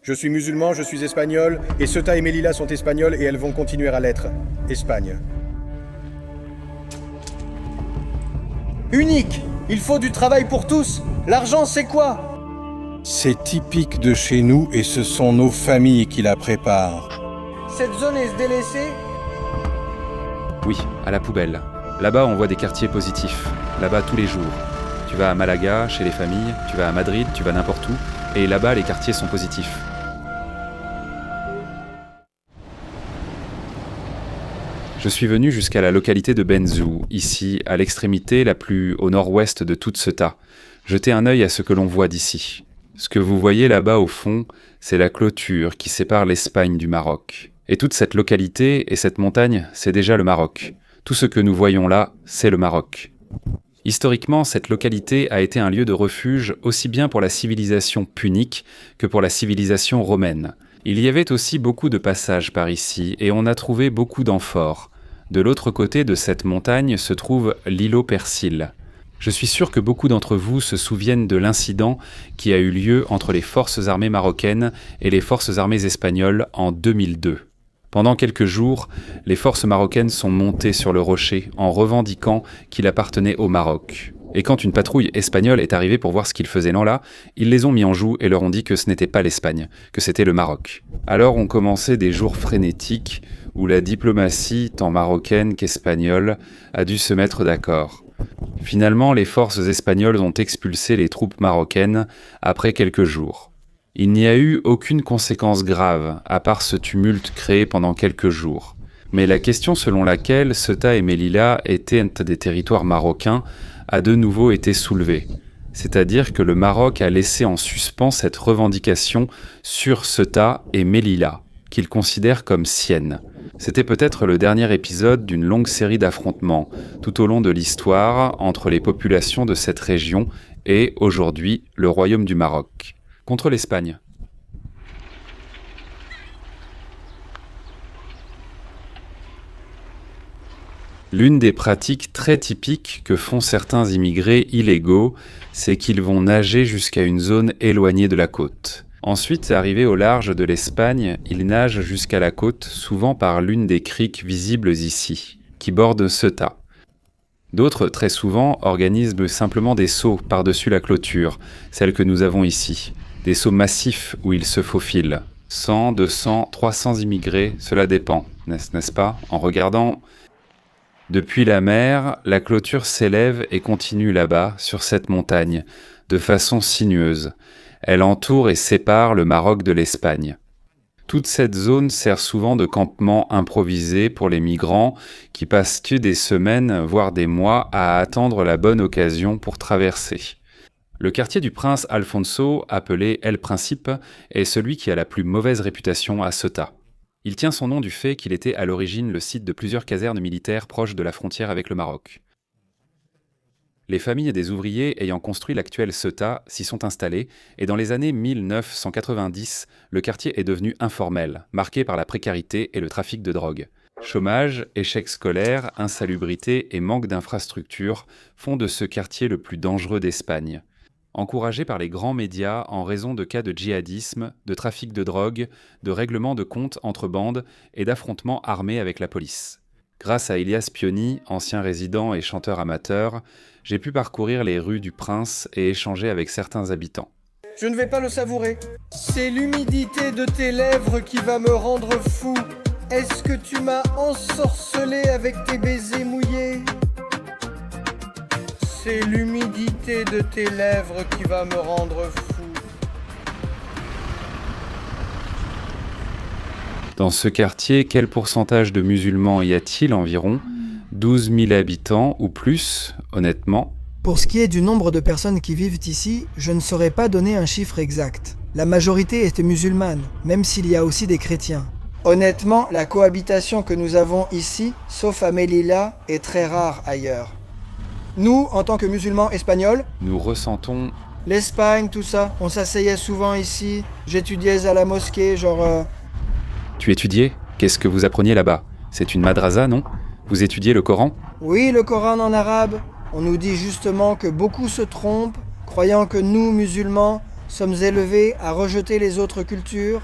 Je suis musulman, je suis espagnol, et Ceuta et Melilla sont espagnoles et elles vont continuer à l'être. Espagne. Unique! Il faut du travail pour tous! L'argent, c'est quoi? C'est typique de chez nous et ce sont nos familles qui la préparent. Cette zone est délaissée? Oui, à la poubelle. Là-bas, on voit des quartiers positifs. Là-bas, tous les jours. Tu vas à Malaga, chez les familles, tu vas à Madrid, tu vas n'importe où, et là-bas, les quartiers sont positifs. Je suis venu jusqu'à la localité de Benzou, ici, à l'extrémité la plus au nord-ouest de toute Ceuta. Jetez un œil à ce que l'on voit d'ici. Ce que vous voyez là-bas au fond, c'est la clôture qui sépare l'Espagne du Maroc. Et toute cette localité et cette montagne, c'est déjà le Maroc. Tout ce que nous voyons là, c'est le Maroc. Historiquement, cette localité a été un lieu de refuge aussi bien pour la civilisation punique que pour la civilisation romaine. Il y avait aussi beaucoup de passages par ici et on a trouvé beaucoup d'amphores. De l'autre côté de cette montagne se trouve l'îlot Persil. Je suis sûr que beaucoup d'entre vous se souviennent de l'incident qui a eu lieu entre les forces armées marocaines et les forces armées espagnoles en 2002. Pendant quelques jours, les forces marocaines sont montées sur le rocher en revendiquant qu'il appartenait au Maroc. Et quand une patrouille espagnole est arrivée pour voir ce qu'ils faisaient là, ils les ont mis en joue et leur ont dit que ce n'était pas l'Espagne, que c'était le Maroc. Alors ont commencé des jours frénétiques où la diplomatie, tant marocaine qu'espagnole, a dû se mettre d'accord. Finalement, les forces espagnoles ont expulsé les troupes marocaines après quelques jours. Il n'y a eu aucune conséquence grave, à part ce tumulte créé pendant quelques jours. Mais la question selon laquelle Ceuta et Melilla étaient des territoires marocains a de nouveau été soulevée. C'est-à-dire que le Maroc a laissé en suspens cette revendication sur Ceuta et Melilla, qu'il considère comme sienne. C'était peut-être le dernier épisode d'une longue série d'affrontements, tout au long de l'histoire, entre les populations de cette région et, aujourd'hui, le Royaume du Maroc, contre l'Espagne. L'une des pratiques très typiques que font certains immigrés illégaux, c'est qu'ils vont nager jusqu'à une zone éloignée de la côte. Ensuite, arrivés au large de l'Espagne, ils nagent jusqu'à la côte, souvent par l'une des criques visibles ici, qui bordent Ceuta. D'autres, très souvent, organisent simplement des sauts par-dessus la clôture, celle que nous avons ici. Des sauts massifs où ils se faufilent. 100, 200, 300 immigrés, cela dépend, n'est-ce pas? En regardant depuis la mer, la clôture s'élève et continue là-bas, sur cette montagne, de façon sinueuse. Elle entoure et sépare le Maroc de l'Espagne. Toute cette zone sert souvent de campement improvisé pour les migrants qui passent des semaines, voire des mois, à attendre la bonne occasion pour traverser. Le quartier du prince Alfonso, appelé El Principe, est celui qui a la plus mauvaise réputation à Ceuta. Il tient son nom du fait qu'il était à l'origine le site de plusieurs casernes militaires proches de la frontière avec le Maroc. Les familles des ouvriers ayant construit l'actuel Ceuta s'y sont installées et dans les années 1990, le quartier est devenu informel, marqué par la précarité et le trafic de drogue. Chômage, échec scolaire, insalubrité et manque d'infrastructures font de ce quartier le plus dangereux d'Espagne. Encouragé par les grands médias en raison de cas de djihadisme, de trafic de drogue, de règlements de comptes entre bandes et d'affrontements armés avec la police. Grâce à Elias Pioni, ancien résident et chanteur amateur, j'ai pu parcourir les rues du Prince et échanger avec certains habitants. Je ne vais pas le savourer. C'est l'humidité de tes lèvres qui va me rendre fou. Est-ce que tu m'as ensorcelé avec tes baisers mouillés? C'est l'humidité de tes lèvres qui va me rendre fou. Dans ce quartier, quel pourcentage de musulmans y a-t-il environ? 12 000 habitants ou plus, honnêtement. Pour ce qui est du nombre de personnes qui vivent ici, je ne saurais pas donner un chiffre exact. La majorité est musulmane, même s'il y a aussi des chrétiens. Honnêtement, la cohabitation que nous avons ici, sauf à Melilla, est très rare ailleurs. Nous, en tant que musulmans espagnols, nous ressentons... l'Espagne, tout ça, on s'asseyait souvent ici, j'étudiais à la mosquée, Tu étudiais? Qu'est-ce que vous appreniez là-bas? C'est une madrasa, non? Vous étudiez le Coran? Oui, le Coran en arabe. On nous dit justement que beaucoup se trompent, croyant que nous, musulmans, sommes élevés à rejeter les autres cultures.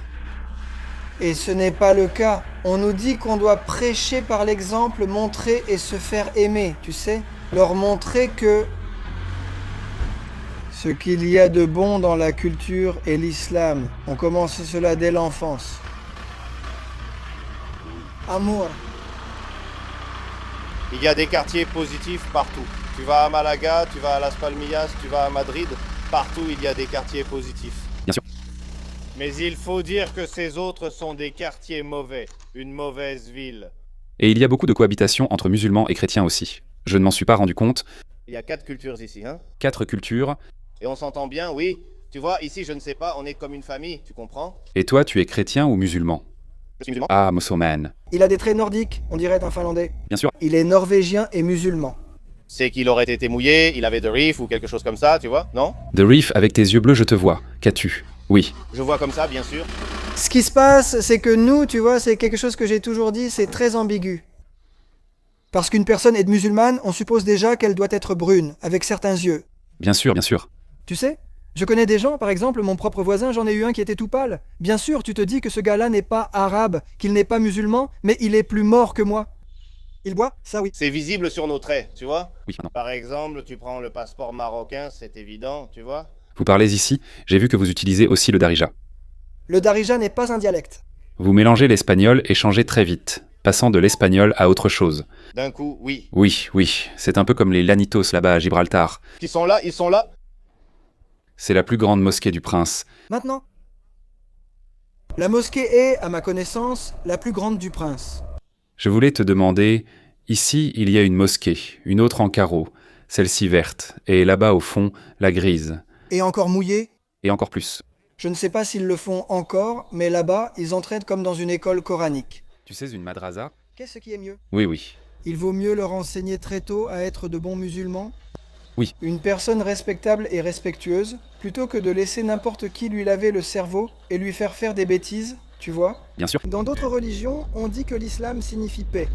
Et ce n'est pas le cas. On nous dit qu'on doit prêcher par l'exemple, montrer et se faire aimer, tu sais. Leur montrer que ce qu'il y a de bon dans la culture est l'islam. On commence cela dès l'enfance. Amour. Il y a des quartiers positifs partout. Tu vas à Malaga, tu vas à Las Palmillas, tu vas à Madrid, partout il y a des quartiers positifs. Bien sûr. Mais il faut dire que ces autres sont des quartiers mauvais, une mauvaise ville. Et il y a beaucoup de cohabitation entre musulmans et chrétiens aussi. Je ne m'en suis pas rendu compte. Il y a 4 cultures ici, hein? 4 cultures. Et on s'entend bien, oui. Tu vois, ici je ne sais pas, on est comme une famille, tu comprends? Et toi, tu es chrétien ou musulman? Je suis musulman. Ah, musulman. Il a des traits nordiques, on dirait un Finlandais. Bien sûr. Il est norvégien et musulman. C'est qu'il aurait été mouillé, il avait de riff ou quelque chose comme ça, tu vois, non? The Reef, avec tes yeux bleus, je te vois. Qu'as-tu? Oui. Je vois comme ça, bien sûr. Ce qui se passe, c'est que nous, tu vois, c'est quelque chose que j'ai toujours dit, c'est très ambigu. Parce qu'une personne est musulmane, on suppose déjà qu'elle doit être brune, avec certains yeux. Bien sûr, bien sûr. Tu sais, je connais des gens, par exemple, mon propre voisin, j'en ai eu un qui était tout pâle. Bien sûr, tu te dis que ce gars-là n'est pas arabe, qu'il n'est pas musulman, mais il est plus mort que moi. Il boit? Ça oui. C'est visible sur nos traits, tu vois? Oui, maintenant. Par exemple, tu prends le passeport marocain, c'est évident, tu vois? Vous parlez ici, j'ai vu que vous utilisez aussi le darija. Le darija n'est pas un dialecte. Vous mélangez l'espagnol et changez très vite, passant de l'espagnol à autre chose. D'un coup, oui. Oui, oui, c'est un peu comme les Lanitos là-bas à Gibraltar. Ils sont là, ils sont là. C'est la plus grande mosquée du prince. Maintenant. La mosquée est, à ma connaissance, la plus grande du prince. Je voulais te demander, ici il y a une mosquée, une autre en carreau, celle-ci verte, et là-bas au fond, la grise, Et encore mouillé? et encore plus. Je ne sais pas s'ils le font encore, mais là-bas, ils entraînent comme dans une école coranique. Tu sais une madrasa? Qu'est-ce qui est mieux? Oui, oui. Il vaut mieux leur enseigner très tôt à être de bons musulmans? Oui. Une personne respectable et respectueuse, plutôt que de laisser n'importe qui lui laver le cerveau et lui faire faire des bêtises, tu vois? Bien sûr. Dans d'autres religions, on dit que l'islam signifie paix.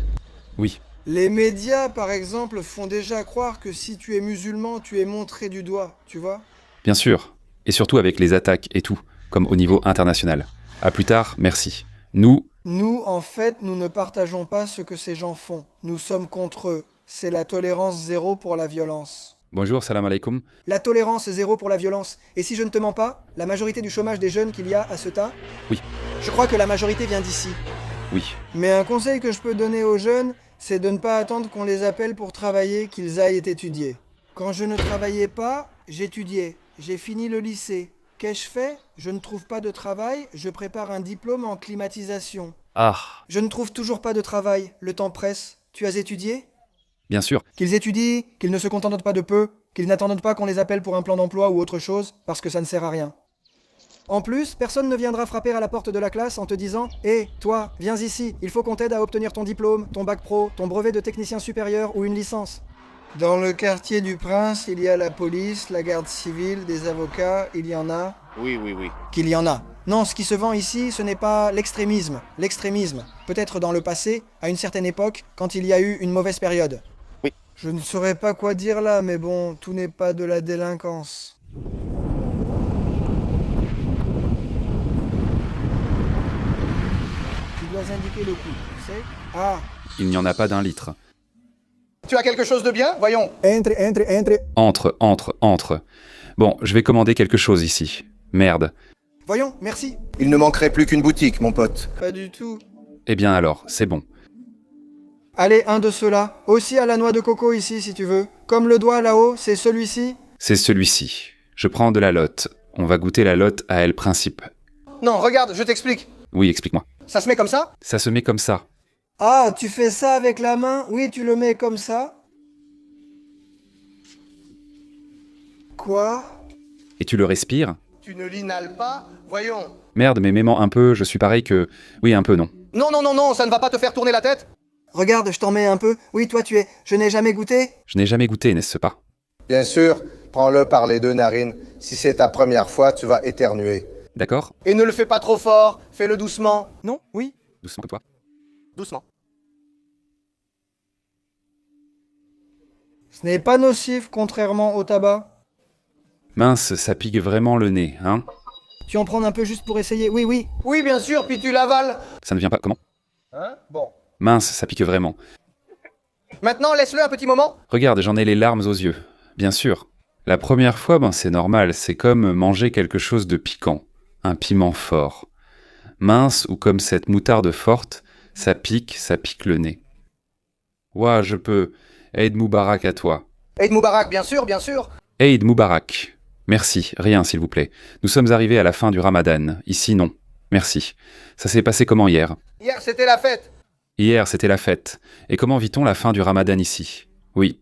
Oui. Les médias, par exemple, font déjà croire que si tu es musulman, tu es montré du doigt, tu vois? Bien sûr. Et surtout avec les attaques et tout, comme au niveau international. À plus tard, merci. Nous, Nous, en fait, nous ne partageons pas ce que ces gens font. Nous sommes contre eux. C'est la tolérance zéro pour la violence. bonjour, salam alaikum. La tolérance zéro pour la violence. Et si je ne te mens pas, la majorité du chômage des jeunes qu'il y a à Ceuta, Oui. je crois que la majorité vient d'ici. Oui. Mais un conseil que je peux donner aux jeunes, c'est de ne pas attendre qu'on les appelle pour travailler, qu'ils aillent étudier. Quand je ne travaillais pas, j'étudiais. J'ai fini le lycée. Qu'ai-je fait? Je ne trouve pas de travail, je prépare un diplôme en climatisation. Ah, Je ne trouve toujours pas de travail, le temps presse. Tu as étudié? bien sûr. Qu'ils étudient, qu'ils ne se contentent pas de peu, qu'ils n'attendent pas qu'on les appelle pour un plan d'emploi ou autre chose, parce que ça ne sert à rien. En plus, personne ne viendra frapper à la porte de la classe en te disant « Hé, toi, viens ici, il faut qu'on t'aide à obtenir ton diplôme, ton bac pro, ton brevet de technicien supérieur ou une licence. » Dans le quartier du Prince, il y a la police, la garde civile, des avocats, il y en a... Oui, oui, oui. Qu'il y en a. Non, ce qui se vend ici, ce n'est pas l'extrémisme. L'extrémisme, peut-être dans le passé, à une certaine époque, quand il y a eu une mauvaise période. Oui. Je ne saurais pas quoi dire là, mais bon, tout n'est pas de la délinquance. Tu dois indiquer le coût, tu sais? Ah, Il n'y en a pas d'un litre. Tu as quelque chose de bien? Voyons. entre. Entre. Bon, je vais commander quelque chose ici. Merde. Voyons, merci. Il ne manquerait plus qu'une boutique, mon pote. Pas du tout. Eh bien alors, c'est bon. Allez, un de ceux-là. Aussi à la noix de coco ici, si tu veux. Comme le doigt là-haut, c'est celui-ci. C'est celui-ci. Je prends de la lotte. On va goûter la lotte à El Principe. Non, regarde, je t'explique. Oui, explique-moi. Ça se met comme ça? Ça se met comme ça. Ah, tu fais ça avec la main? Oui, tu le mets comme ça. Quoi? Et tu le respires? Tu ne l'inhales pas? Voyons. Merde, mais m'aimant un peu, je suis pareil que... Oui, un peu non. Non, ça ne va pas te faire tourner la tête? Regarde, je t'en mets un peu. Oui, toi tu es. Je n'ai jamais goûté. Je n'ai jamais goûté, n'est-ce pas? Bien sûr, prends-le par les 2 narines. Si c'est ta première fois, tu vas éternuer. D'accord? Et ne le fais pas trop fort, fais-le doucement. Non? Oui. Doucement, toi. Doucement. Ce n'est pas nocif, contrairement au tabac. Mince, ça pique vraiment le nez, hein? Tu en prends un peu juste pour essayer? Oui, oui. Oui, bien sûr, puis tu l'avales. Ça ne vient pas... Comment? Hein? Bon. Mince, ça pique vraiment. Maintenant, laisse-le un petit moment. Regarde, j'en ai les larmes aux yeux. Bien sûr. La première fois, c'est normal, c'est comme manger quelque chose de piquant. Un piment fort. Mince, ou comme cette moutarde forte, ça pique le nez. Ouah, je peux. Eid Moubarak à toi. Eid Moubarak, bien sûr, bien sûr. Eid Moubarak. Merci, rien s'il vous plaît. Nous sommes arrivés à la fin du Ramadan. Ici, non. Merci. Ça s'est passé comment hier? Hier, c'était la fête. Hier, c'était la fête. Et comment vit-on la fin du Ramadan ici? Oui.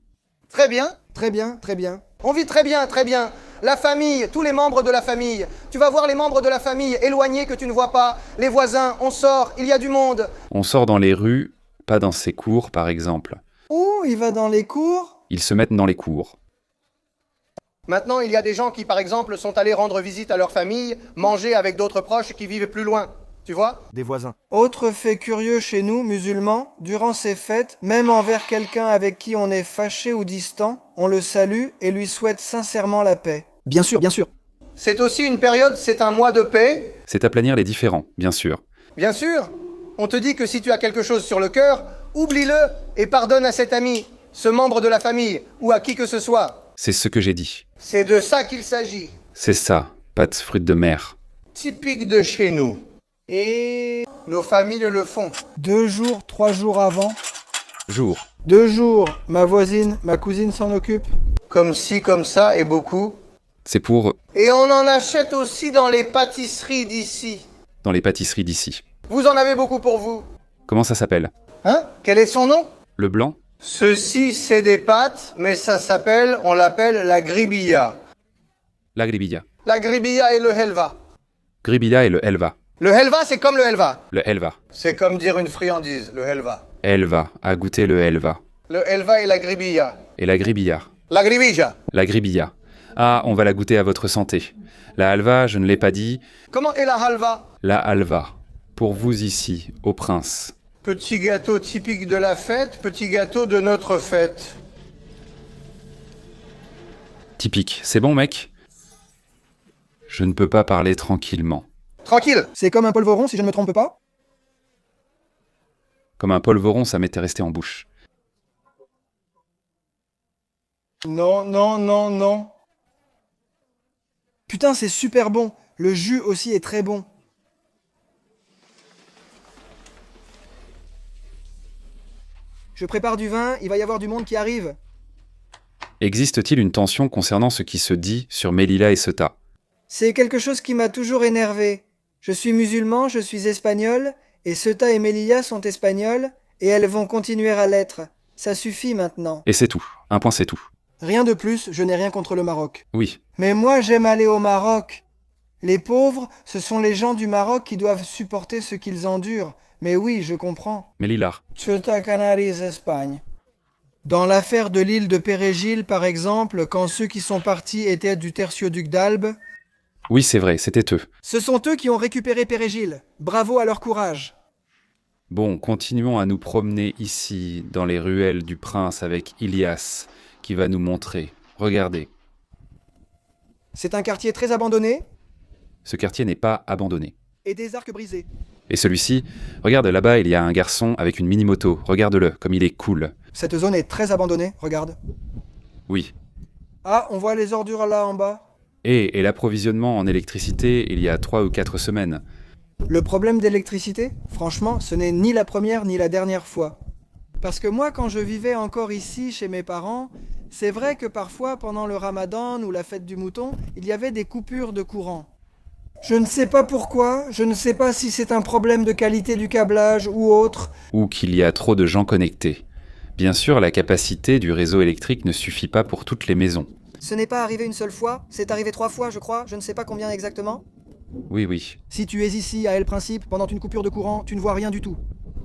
Très bien. Très bien, très bien. On vit très bien, très bien. La famille, tous les membres de la famille. Tu vas voir les membres de la famille éloignés que tu ne vois pas. Les voisins, on sort, il y a du monde. On sort dans les rues, pas dans ces cours par exemple. Oh, il va dans les cours? Ils se mettent dans les cours. Maintenant, il y a des gens qui, par exemple, sont allés rendre visite à leur famille, manger avec d'autres proches qui vivent plus loin. Tu vois? Des voisins. Autre fait curieux chez nous, musulmans, durant ces fêtes, même envers quelqu'un avec qui on est fâché ou distant, on le salue et lui souhaite sincèrement la paix. Bien sûr, bien sûr. C'est aussi une période, c'est un mois de paix. C'est aplanir les différends, bien sûr. Bien sûr, on te dit que si tu as quelque chose sur le cœur, oublie-le et pardonne à cet ami, ce membre de la famille ou à qui que ce soit. C'est ce que j'ai dit. C'est de ça qu'il s'agit. C'est ça, pâte fruits de mer. Typique de chez nous. Et Nos familles le font. 2 jours, 3 jours avant. Jour. 2 jours, ma voisine, ma cousine s'en occupe. Comme ci, comme ça et beaucoup. C'est pour... Et on en achète aussi dans les pâtisseries d'ici. dans les pâtisseries d'ici. Vous en avez beaucoup pour vous. Comment ça s'appelle? Hein? Quel est son nom? Le blanc? Ceci, c'est des pâtes, mais on l'appelle la gribilla. La gribilla. La gribilla et le helva. Gribilla et le helva. Le helva, c'est comme le helva. Le helva. C'est comme dire une friandise, le helva. Helva. À goûter le helva. Le helva et la gribilla. Et la gribilla. La gribilla. La gribilla. Ah, on va la goûter à votre santé. La halva, je ne l'ai pas dit. Comment est la halva? La halva. Pour vous ici, au prince. Petit gâteau typique de la fête, petit gâteau de notre fête. Typique. C'est bon, mec? Je ne peux pas parler tranquillement. Tranquille. C'est comme un polvoron, si je ne me trompe pas? Comme un polvoron, ça m'était resté en bouche. Non, non, non, non. Putain, c'est super bon. Le jus aussi est très bon. Je prépare du vin, il va y avoir du monde qui arrive. Existe-t-il une tension concernant ce qui se dit sur Melilla et Ceuta? C'est quelque chose qui m'a toujours énervé. Je suis musulman, je suis espagnol, et Ceuta et Melilla sont espagnols, et elles vont continuer à l'être. Ça suffit maintenant. Et c'est tout. Un point, c'est tout. Rien de plus, je n'ai rien contre le Maroc. Oui. Mais moi, j'aime aller au Maroc. Les pauvres, ce sont les gens du Maroc qui doivent supporter ce qu'ils endurent. Mais oui, je comprends. Melilla. Ceuta, Canaries, Espagne. Dans l'affaire de l'île de Pérégil, par exemple, quand ceux qui sont partis étaient du tertio-duc d'Albe, Oui, c'est vrai, c'était eux. ce sont eux qui ont récupéré Pérégil. Bravo à leur courage. Bon, continuons à nous promener ici, dans les ruelles du prince avec Ilias, qui va nous montrer. Regardez, C'est un quartier très abandonné ce quartier n'est pas abandonné. et des arcs brisés. Et celui-ci, regarde là-bas, il y a un garçon avec une mini-moto. Regarde-le, comme il est cool. Cette zone est très abandonnée, regarde. Oui. Ah, on voit les ordures là en bas. Et l'approvisionnement en électricité il y a 3 ou 4 semaines. Le problème d'électricité, franchement, ce n'est ni la première ni la dernière fois. Parce que moi, quand je vivais encore ici, chez mes parents, c'est vrai que parfois, pendant le ramadan ou la fête du mouton, il y avait des coupures de courant. Je ne sais pas pourquoi, je ne sais pas si c'est un problème de qualité du câblage ou autre. Ou qu'il y a trop de gens connectés. Bien sûr, la capacité du réseau électrique ne suffit pas pour toutes les maisons. Ce n'est pas arrivé une seule fois, c'est arrivé 3 fois, je crois, je ne sais pas combien exactement. Oui, oui. Si tu es ici à El Principe, pendant une coupure de courant, tu ne vois rien du tout.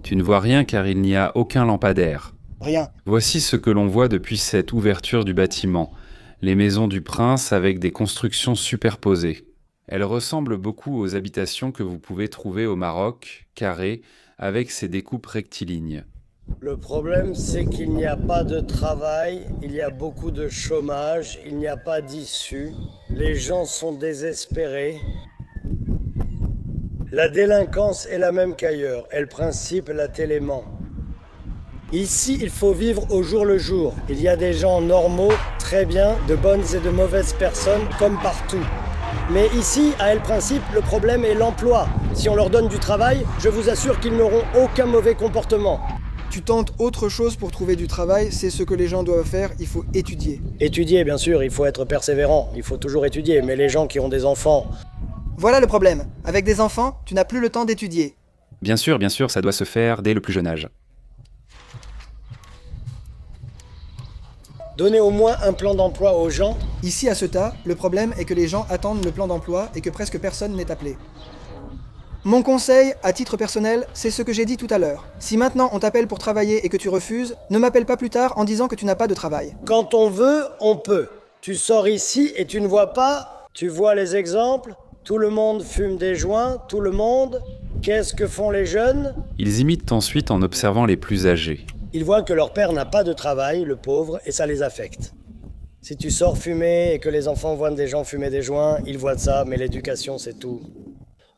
Tu ne vois rien car il n'y a aucun lampadaire. Rien. Voici ce que l'on voit depuis cette ouverture du bâtiment. Les maisons du prince avec des constructions superposées. Elles ressemblent beaucoup aux habitations que vous pouvez trouver au Maroc, carrées, avec ces découpes rectilignes. Le problème, c'est qu'il n'y a pas de travail, il y a beaucoup de chômage, il n'y a pas d'issue. Les gens sont désespérés. La délinquance est la même qu'ailleurs, et le principe la télément. Ici, il faut vivre au jour le jour. Il y a des gens normaux, très bien, de bonnes et de mauvaises personnes, comme partout. Mais ici, à El Principe, le problème est l'emploi. Si on leur donne du travail, je vous assure qu'ils n'auront aucun mauvais comportement. Tu tentes autre chose pour trouver du travail, c'est ce que les gens doivent faire, il faut étudier. Étudier, bien sûr, il faut être persévérant, il faut toujours étudier, mais les gens qui ont des enfants... Voilà le problème. Avec des enfants, tu n'as plus le temps d'étudier. Bien sûr, ça doit se faire dès le plus jeune âge. Donnez au moins un plan d'emploi aux gens. Ici à Ceuta, le problème est que les gens attendent le plan d'emploi et que presque personne n'est appelé. Mon conseil, à titre personnel, c'est ce que j'ai dit tout à l'heure. Si maintenant on t'appelle pour travailler et que tu refuses, ne m'appelle pas plus tard en disant que tu n'as pas de travail. Quand on veut, on peut. Tu sors ici et tu ne vois pas, tu vois les exemples. Tout le monde fume des joints, tout le monde. Qu'est-ce que font les jeunes? Ils imitent ensuite en observant les plus âgés. Ils voient que leur père n'a pas de travail, le pauvre, et ça les affecte. Si tu sors fumer et que les enfants voient des gens fumer des joints, ils voient ça, mais l'éducation, c'est tout.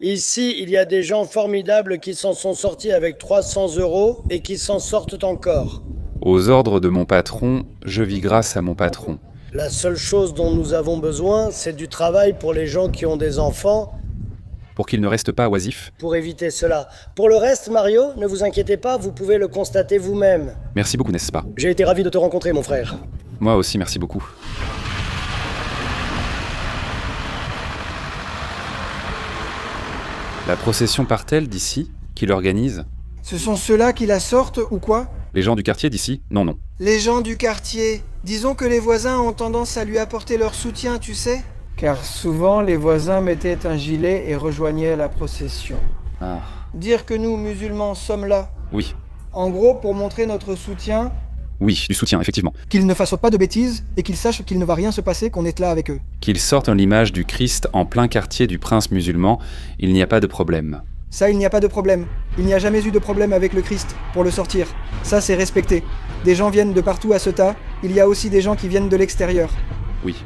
Ici, il y a des gens formidables qui s'en sont sortis avec 300 € et qui s'en sortent encore. Aux ordres de mon patron, je vis grâce à mon patron. La seule chose dont nous avons besoin, c'est du travail pour les gens qui ont des enfants. Pour qu'ils ne restent pas oisifs. Pour éviter cela. Pour le reste, Mario, ne vous inquiétez pas, vous pouvez le constater vous-même. Merci beaucoup, n'est-ce pas? J'ai été ravi de te rencontrer, mon frère. Moi aussi, merci beaucoup. La procession part-elle d'ici? Qui l'organise? Ce sont ceux-là qui la sortent ou quoi? Les gens du quartier d'ici? Non. Les gens du quartier. Disons que les voisins ont tendance à lui apporter leur soutien, tu sais? Car souvent, les voisins mettaient un gilet et rejoignaient la procession. Ah. Dire que nous, musulmans, sommes là. Oui. En gros, pour montrer notre soutien... Oui, du soutien, effectivement. Qu'ils ne fassent pas de bêtises et qu'ils sachent qu'il ne va rien se passer, qu'on est là avec eux. Qu'ils sortent l'image du Christ en plein quartier du prince musulman, il n'y a pas de problème. Ça, il n'y a pas de problème. Il n'y a jamais eu de problème avec le Christ pour le sortir. Ça, c'est respecté. Des gens viennent de partout à Ceuta. Il y a aussi des gens qui viennent de l'extérieur. Oui.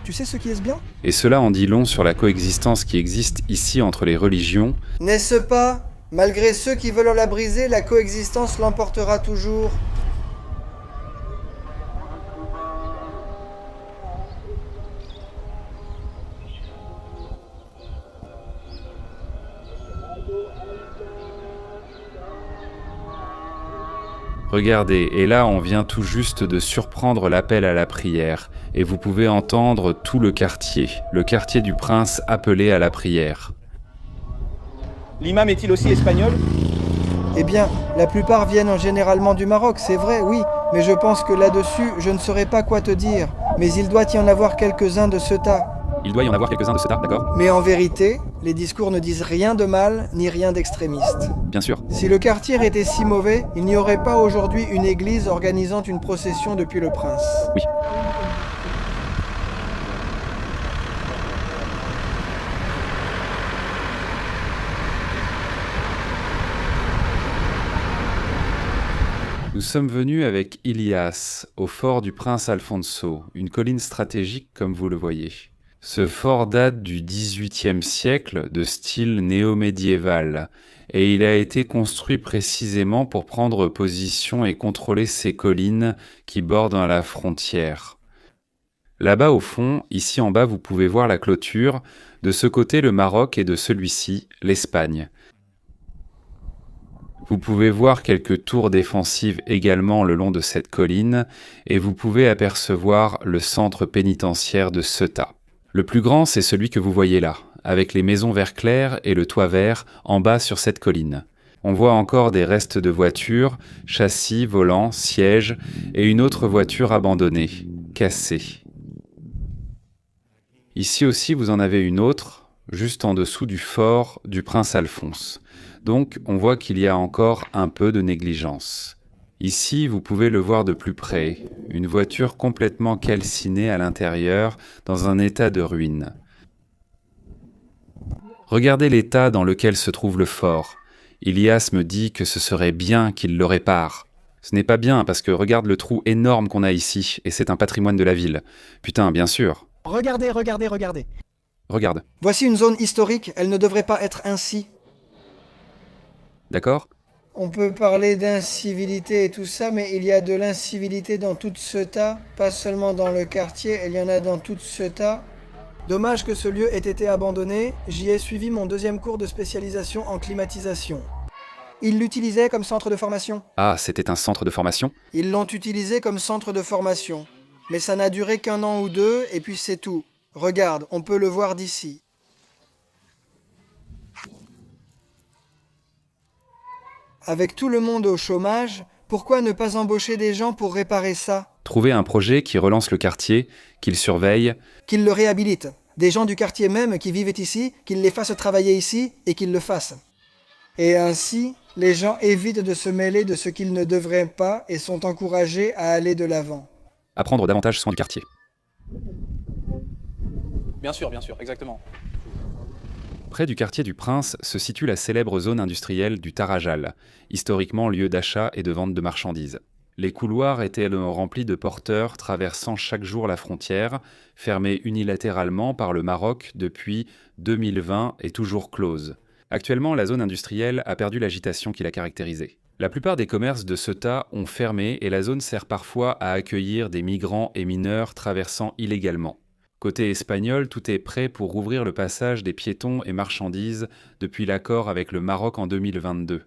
Tu sais ce qui est bien? Et cela en dit long sur la coexistence qui existe ici entre les religions. N'est-ce pas? Malgré ceux qui veulent la briser, la coexistence l'emportera toujours. Regardez, et là on vient tout juste de surprendre l'appel à la prière, et vous pouvez entendre tout le quartier du prince appelé à la prière. L'imam est-il aussi espagnol? Eh bien, la plupart viennent généralement du Maroc, c'est vrai, oui, mais je pense que là-dessus, je ne saurais pas quoi te dire. Mais il doit y en avoir quelques-uns de Ceuta. Il doit y en avoir quelques-uns de Ceuta, d'accord? Mais en vérité, les discours ne disent rien de mal, ni rien d'extrémiste. Bien sûr. Si le quartier était si mauvais, il n'y aurait pas aujourd'hui une église organisant une procession depuis le prince. Oui. Nous sommes venus avec Ilias, au fort du prince Alfonso, une colline stratégique comme vous le voyez. Ce fort date du XVIIIe siècle, de style néo-médiéval, et il a été construit précisément pour prendre position et contrôler ces collines qui bordent la frontière. Là-bas au fond, ici en bas, vous pouvez voir la clôture, de ce côté le Maroc et de celui-ci, l'Espagne. Vous pouvez voir quelques tours défensives également le long de cette colline, et vous pouvez apercevoir le centre pénitentiaire de Ceuta. Le plus grand, c'est celui que vous voyez là, avec les maisons vert clair et le toit vert en bas sur cette colline. On voit encore des restes de voitures, châssis, volants, sièges, et une autre voiture abandonnée, cassée. Ici aussi, vous en avez une autre, juste en dessous du fort du prince Alphonse. Donc, on voit qu'il y a encore un peu de négligence. Ici, vous pouvez le voir de plus près, une voiture complètement calcinée à l'intérieur, dans un état de ruine. Regardez l'état dans lequel se trouve le fort. Ilias me dit que ce serait bien qu'il le répare. Ce n'est pas bien, parce que regarde le trou énorme qu'on a ici, et c'est un patrimoine de la ville. Putain, bien sûr. Regardez, regardez, regardez. Regarde, Voici une zone historique, elle ne devrait pas être ainsi. d'accord? On peut parler d'incivilité et tout ça, mais il y a de l'incivilité dans tout ce tas, pas seulement dans le quartier, il y en a dans tout ce tas. Dommage que ce lieu ait été abandonné, j'y ai suivi mon 2e cours de spécialisation en climatisation. Ils l'utilisaient comme centre de formation. Ah, c'était un centre de formation? Ils l'ont utilisé comme centre de formation. Mais ça n'a duré qu'1 an ou 2, et puis c'est tout. Regarde, on peut le voir d'ici. Avec tout le monde au chômage, pourquoi ne pas embaucher des gens pour réparer ça? Trouver un projet qui relance le quartier, qu'il surveille. Qu'ils le réhabilitent. Des gens du quartier même qui vivent ici, qu'ils les fassent travailler ici et qu'ils le fassent. Et ainsi, les gens évitent de se mêler de ce qu'ils ne devraient pas et sont encouragés à aller de l'avant. À prendre davantage soin du quartier. Bien sûr, exactement. Près du quartier du Prince se situe la célèbre zone industrielle du Tarajal, historiquement lieu d'achat et de vente de marchandises. Les couloirs étaient remplis de porteurs traversant chaque jour la frontière, fermée unilatéralement par le Maroc depuis 2020 et toujours close. Actuellement, la zone industrielle a perdu l'agitation qui la caractérisait. La plupart des commerces de Ceuta ont fermé et la zone sert parfois à accueillir des migrants et mineurs traversant illégalement. Côté espagnol, tout est prêt pour rouvrir le passage des piétons et marchandises depuis l'accord avec le Maroc en 2022.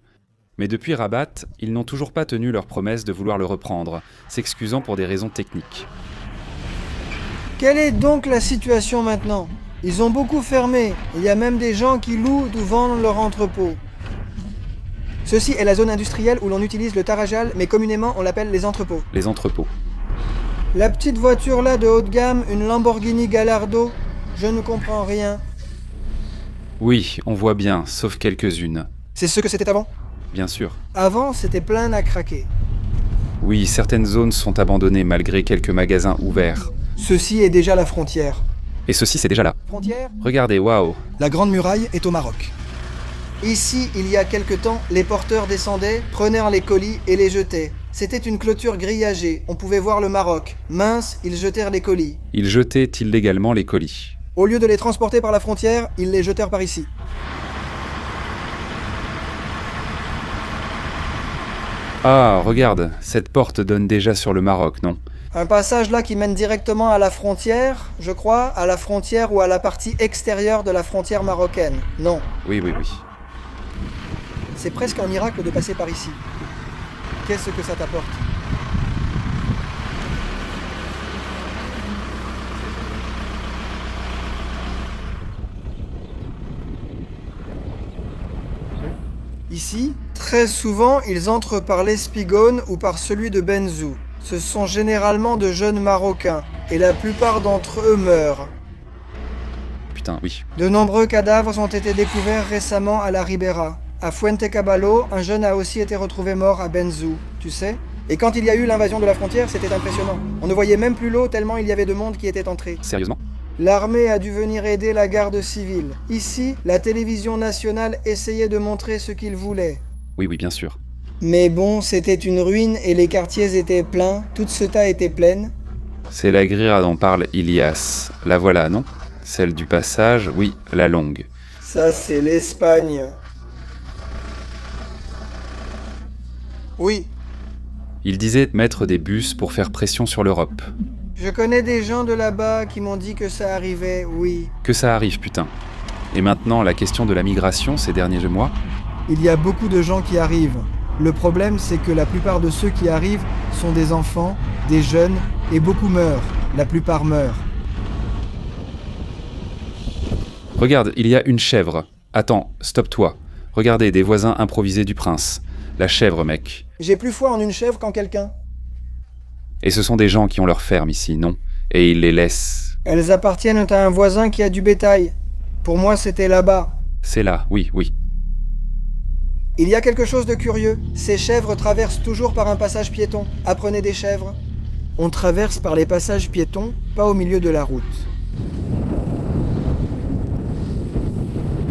Mais depuis Rabat, ils n'ont toujours pas tenu leur promesse de vouloir le reprendre, s'excusant pour des raisons techniques. Quelle est donc la situation maintenant? Ils ont beaucoup fermé. Il y a même des gens qui louent ou vendent leur entrepôt. Ceci est la zone industrielle où l'on utilise le Tarajal, mais communément on l'appelle les entrepôts. Les entrepôts. La petite voiture là de haut de gamme, une Lamborghini Gallardo, je ne comprends rien. Oui, on voit bien, sauf quelques-unes. C'est ce que c'était avant? Bien sûr. Avant, c'était plein à craquer. Oui, certaines zones sont abandonnées malgré quelques magasins ouverts. Ceci est déjà la frontière. Et ceci, c'est déjà là. Frontière? Regardez, waouh. La Grande Muraille est au Maroc. Ici, il y a quelque temps, les porteurs descendaient, prenaient les colis et les jetaient. C'était une clôture grillagée, on pouvait voir le Maroc. Mince, ils jetèrent les colis. Ils jetaient illégalement les colis. Au lieu de les transporter par la frontière, ils les jetèrent par ici. Ah, regarde, cette porte donne déjà sur le Maroc, non? Un passage là qui mène directement à la frontière, je crois, à la frontière ou à la partie extérieure de la frontière marocaine. Non. Oui. C'est presque un miracle de passer par ici. Qu'est-ce que ça t'apporte? Ici, très souvent, ils entrent par l'Espigone ou par celui de Benzou. Ce sont généralement de jeunes Marocains, et la plupart d'entre eux meurent. Putain, oui. De nombreux cadavres ont été découverts récemment à la Ribera. À Fuentecaballo, un jeune a aussi été retrouvé mort à Benzou, tu sais? Et quand il y a eu l'invasion de la frontière, c'était impressionnant. On ne voyait même plus l'eau tellement il y avait de monde qui était entré. Sérieusement? L'armée a dû venir aider la garde civile. Ici, la télévision nationale essayait de montrer ce qu'ils voulaient. Oui, bien sûr. Mais bon, c'était une ruine et les quartiers étaient pleins, toute Ceuta était pleine. C'est la grille dont parle Ilias. La voilà, non? Celle du passage, oui, la longue. Ça, c'est l'Espagne. Oui, Il disait mettre des bus pour faire pression sur l'Europe. je connais des gens de là-bas qui m'ont dit que ça arrivait, oui. Que ça arrive, putain. Et maintenant, la question de la migration ces derniers mois? Il y a beaucoup de gens qui arrivent. Le problème, c'est que la plupart de ceux qui arrivent sont des enfants, des jeunes, et beaucoup meurent. La plupart meurent. Regarde, il y a une chèvre. Attends, stoppe-toi. Regardez, des voisins improvisés du prince. La chèvre, mec. J'ai plus foi en une chèvre qu'en quelqu'un. Et ce sont des gens qui ont leur ferme ici, non? Et ils les laissent. Elles appartiennent à un voisin qui a du bétail. Pour moi, c'était là-bas. C'est là, oui. Il y a quelque chose de curieux. Ces chèvres traversent toujours par un passage piéton. Apprenez des chèvres. On traverse par les passages piétons, pas au milieu de la route.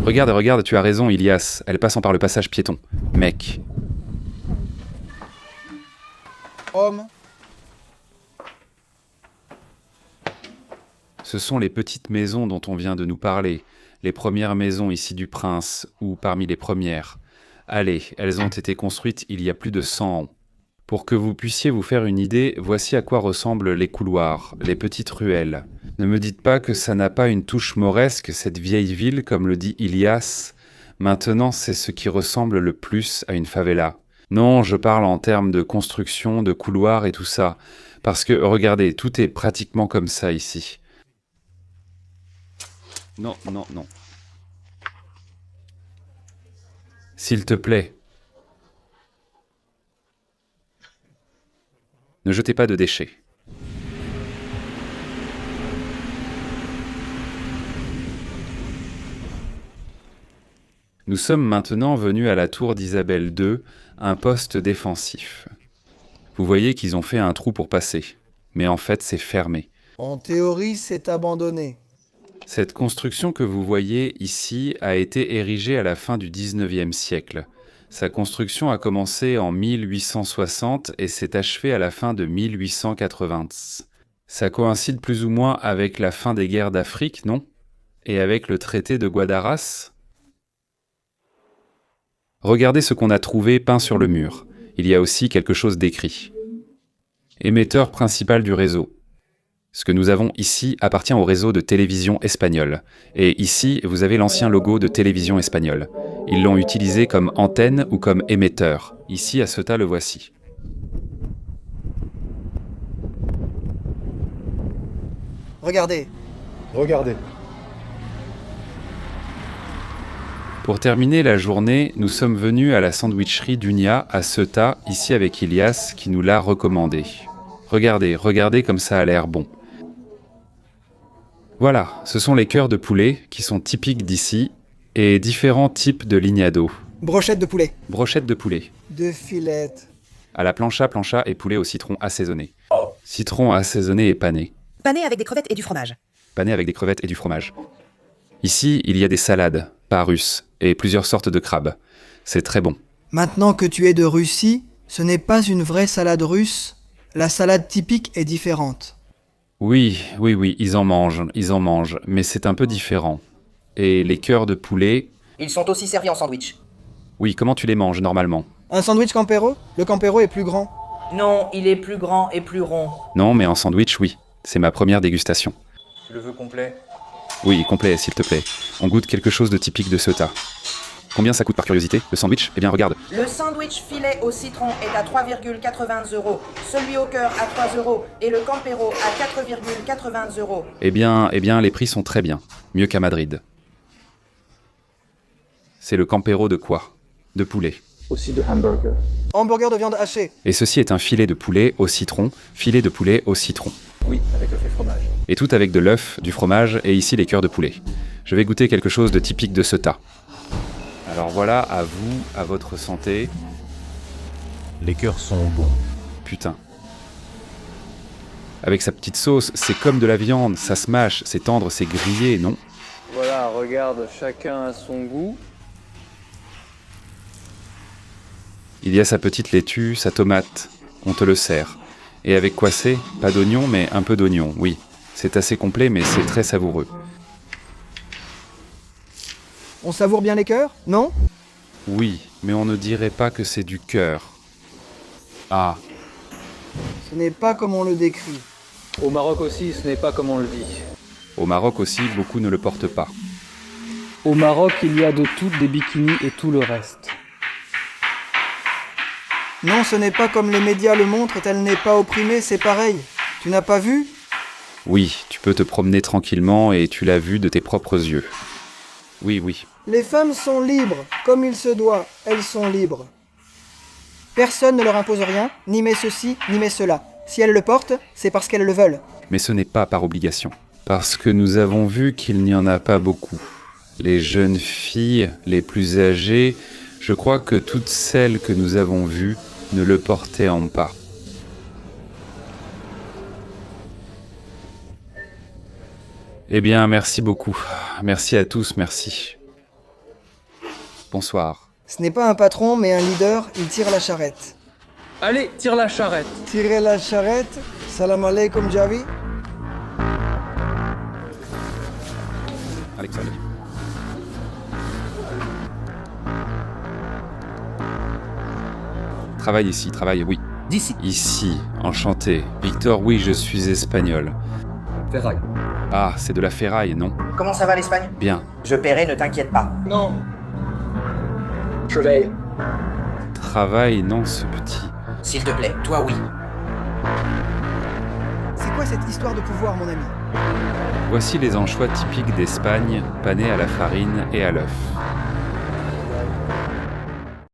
Regarde, tu as raison, Ilias. Elles passent par le passage piéton. Mec. Homme. Ce sont les petites maisons dont on vient de nous parler, les premières maisons ici du prince, ou parmi les premières. Allez, elles ont été construites il y a plus de 100 ans. Pour que vous puissiez vous faire une idée, voici à quoi ressemblent les couloirs, les petites ruelles. Ne me dites pas que ça n'a pas une touche mauresque, cette vieille ville, comme le dit Ilias. Maintenant, c'est ce qui ressemble le plus à une favela. Non, je parle en termes de construction, de couloirs et tout ça. Parce que, regardez, tout est pratiquement comme ça ici. Non, non, non. S'il te plaît. Ne jetez pas de déchets. Nous sommes maintenant venus à la tour d'Isabelle II, un poste défensif. Vous voyez qu'ils ont fait un trou pour passer, mais en fait c'est fermé. En théorie, c'est abandonné. Cette construction que vous voyez ici a été érigée à la fin du XIXe siècle. Sa construction a commencé en 1860 et s'est achevée à la fin de 1880. Ça coïncide plus ou moins avec la fin des guerres d'Afrique, non? Et avec le traité de Guadaras? Regardez ce qu'on a trouvé peint sur le mur. Il y a aussi quelque chose d'écrit. Émetteur principal du réseau. Ce que nous avons ici appartient au réseau de télévision espagnole. Et ici, vous avez l'ancien logo de télévision espagnole. Ils l'ont utilisé comme antenne ou comme émetteur. Ici, à Ceuta, le voici. Regardez. Regardez. Pour terminer la journée, nous sommes venus à la sandwicherie d'Unia à Ceuta, ici avec Ilias, qui nous l'a recommandé. Regardez, regardez comme ça a l'air bon. Voilà, ce sont les cœurs de poulet qui sont typiques d'ici et différents types de lignado. Brochette de poulet. Brochette de poulet. 2 filettes. À la plancha et poulet au citron assaisonné. Citron assaisonné et pané. Pané avec des crevettes et du fromage. Pané avec des crevettes et du fromage. Ici, il y a des salades, pas russes, et plusieurs sortes de crabes. C'est très bon. Maintenant que tu es de Russie, ce n'est pas une vraie salade russe. La salade typique est différente. Oui, ils en mangent, mais c'est un peu différent. Et les cœurs de poulet... Ils sont aussi servis en sandwich. Oui, comment tu les manges normalement? Un sandwich Campero? Le Campero est plus grand. Non, il est plus grand et plus rond. Non, mais en sandwich, oui. C'est ma première dégustation. Tu le veux complet? Oui, complet, s'il te plaît. On goûte quelque chose de typique de Ceuta. Combien ça coûte par curiosité, le sandwich? Eh bien, regarde. Le sandwich filet au citron est à 3,80 €, celui au cœur à 3 € et le Campero à 4,80 €. Eh bien, les prix sont très bien. Mieux qu'à Madrid. C'est le Campero de quoi? De poulet. Aussi de hamburger. Hamburger de viande hachée. Et ceci est un filet de poulet au citron, filet de poulet au citron. Oui, avec le fait fromage. Et tout avec de l'œuf, du fromage et ici les cœurs de poulet. Je vais goûter quelque chose de typique de Ceuta. Alors voilà, à vous, à votre santé. Les cœurs sont bons. Putain. Avec sa petite sauce, c'est comme de la viande, ça se mâche, c'est tendre, c'est grillé, non? Voilà, regarde, chacun a son goût. Il y a sa petite laitue, sa tomate, on te le sert. Et avec quoi c'est? Pas d'oignon, mais un peu d'oignon, oui. C'est assez complet, mais c'est très savoureux. On savoure bien les cœurs, non? Oui, mais on ne dirait pas que c'est du cœur. Ah. Ce n'est pas comme on le décrit. Au Maroc aussi, ce n'est pas comme on le dit. Au Maroc aussi, beaucoup ne le portent pas. Au Maroc, il y a de tout, des bikinis et tout le reste. Non, ce n'est pas comme les médias le montrent, elle n'est pas opprimée, c'est pareil. Tu n'as pas vu? Oui, tu peux te promener tranquillement et tu l'as vu de tes propres yeux. Oui. Les femmes sont libres, comme il se doit, elles sont libres. Personne ne leur impose rien, ni met ceci, ni met cela. Si elles le portent, c'est parce qu'elles le veulent. Mais ce n'est pas par obligation. Parce que nous avons vu qu'il n'y en a pas beaucoup. Les jeunes filles, les plus âgées, je crois que toutes celles que nous avons vues ne le portaient pas. Eh bien, merci beaucoup. Merci à tous, merci. Bonsoir. Ce n'est pas un patron, mais un leader, il tire la charrette. Allez, tire la charrette. Tirer la charrette. Salam alaikum, Javi. Alexandre. Travaille ici, travaille, oui. D'ici. Ici, enchanté. Victor, oui, je suis espagnol. Ferraille. Ah, c'est de la ferraille, non? Comment ça va l'Espagne? Bien. Je paierai, ne t'inquiète pas. Non. Je veille. Travaille, non, ce petit. S'il te plaît, toi oui. C'est quoi cette histoire de pouvoir, mon ami? Voici les anchois typiques d'Espagne, panés à la farine et à l'œuf.